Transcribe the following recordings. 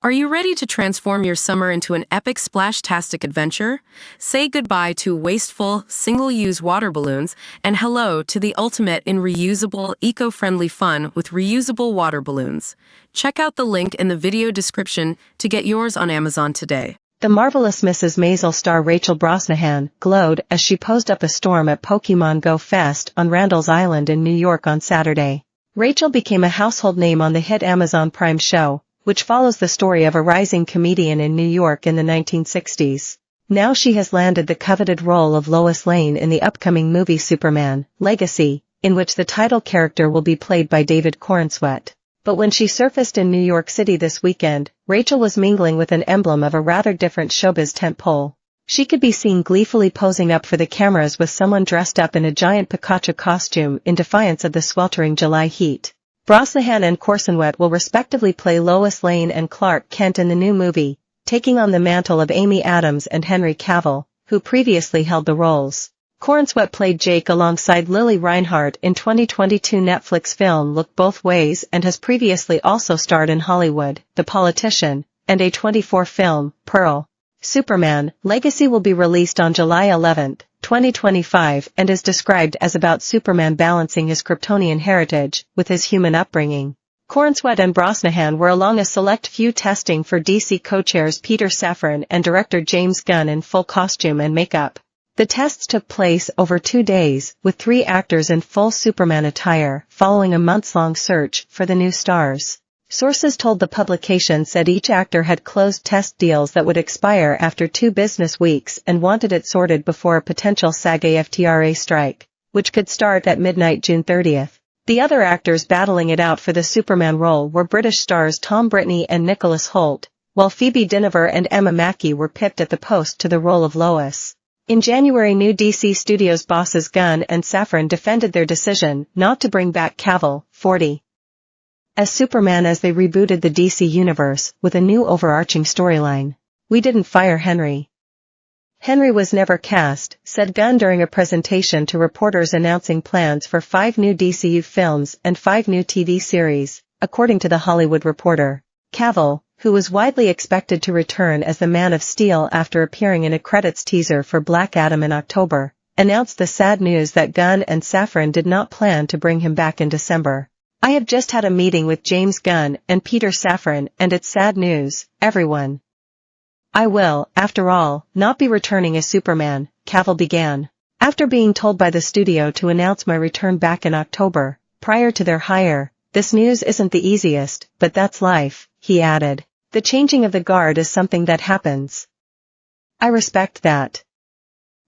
Are you ready to transform your summer into an epic splash-tastic adventure? Say goodbye to wasteful, single-use water balloons and hello to the ultimate in reusable, eco-friendly fun with reusable water balloons. Check out the link in the video description to get yours on Amazon today. The marvelous Mrs. Maisel star Rachel Brosnahan glowed as she posed up a storm at Pokémon Go Fest on Randall's Island in New York on Saturday. Rachel became a household name on the hit Amazon Prime show, which follows the story of a rising comedian in New York in the 1960s. Now she has landed the coveted role of Lois Lane in the upcoming movie Superman, Legacy, in which the title character will be played by David Corenswet. But when she surfaced in New York City this weekend, Rachel was mingling with an emblem of a rather different showbiz tentpole. She could be seen gleefully posing up for the cameras with someone dressed up in a giant Pikachu costume in defiance of the sweltering July heat. Brosnahan and Corenswet will respectively play Lois Lane and Clark Kent in the new movie, taking on the mantle of Amy Adams and Henry Cavill, who previously held the roles. Corenswet played Jake alongside Lily Reinhart in 2022 Netflix film Look Both Ways and has previously also starred in Hollywood, The Politician, and A24 film, Pearl. Superman, Legacy will be released on July 11, 2025 and is described as about Superman balancing his Kryptonian heritage with his human upbringing. Corenswet and Brosnahan were along a select few testing for DC co-chairs Peter Safran and director James Gunn in full costume and makeup. The tests took place over 2 days, with 3 actors in full Superman attire, following a months-long search for the new stars. Sources told the publication said each actor had closed test deals that would expire after 2 business weeks and wanted it sorted before a potential SAG-AFTRA strike, which could start at midnight June 30th. The other actors battling it out for the Superman role were British stars Tom Brittney and Nicholas Hoult, while Phoebe Dynevor and Emma Mackey were pipped at the post to the role of Lois. In January, new DC Studios bosses Gunn and Safran defended their decision not to bring back Cavill, 40, as Superman as they rebooted the DC universe with a new overarching storyline. "We didn't fire Henry. Henry was never cast," said Gunn during a presentation to reporters announcing plans for 5 new DCU films and 5 new TV series, according to The Hollywood Reporter. Cavill, who was widely expected to return as the Man of Steel after appearing in a credits teaser for Black Adam in October, announced the sad news that Gunn and Safran did not plan to bring him back in December. "I have just had a meeting with James Gunn and Peter Safran and it's sad news, everyone. I will, after all, not be returning as Superman," Cavill began. "After being told by the studio to announce my return back in October, prior to their hire, this news isn't the easiest, but that's life," he added. "The changing of the guard is something that happens. I respect that.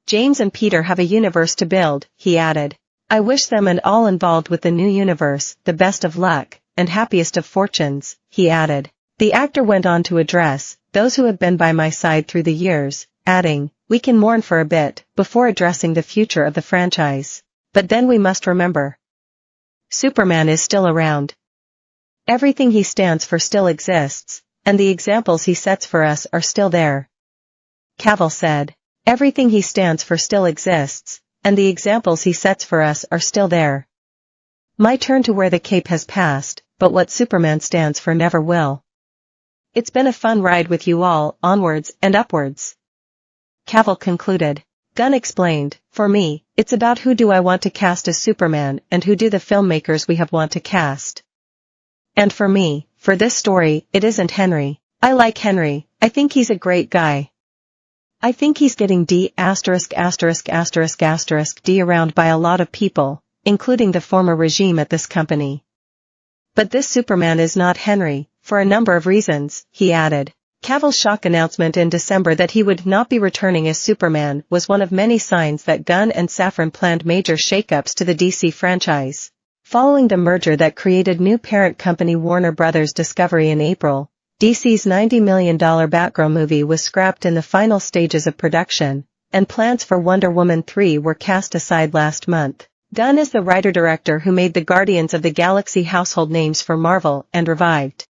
James and Peter have a universe to build," he added. "I wish them and all involved with the new universe the best of luck, and happiest of fortunes," he added. The actor went on to address those who have been by my side through the years, adding, "We can mourn for a bit, before addressing the future of the franchise. But then we must remember. Superman is still around. Everything he stands for still exists, and the examples he sets for us are still there." Cavill said, "Everything he stands for still exists, and the examples he sets for us are still there. My turn to wear the cape has passed, but what Superman stands for never will. It's been a fun ride with you all, onwards and upwards." Cavill concluded. Gunn explained, "For me, it's about who do I want to cast as Superman and who do the filmmakers we have want to cast. And for me, for this story, it isn't Henry. I like Henry, I think he's a great guy. I think he's getting D********* around by a lot of people, including the former regime at this company. But this Superman is not Henry, for a number of reasons," he added. Cavill's shock announcement in December that he would not be returning as Superman was one of many signs that Gunn and Safran planned major shakeups to the DC franchise. Following the merger that created new parent company Warner Bros. Discovery in April, DC's $90 million Batgirl movie was scrapped in the final stages of production, and plans for Wonder Woman 3 were cast aside last month. Gunn is the writer-director who made the Guardians of the Galaxy household names for Marvel and revived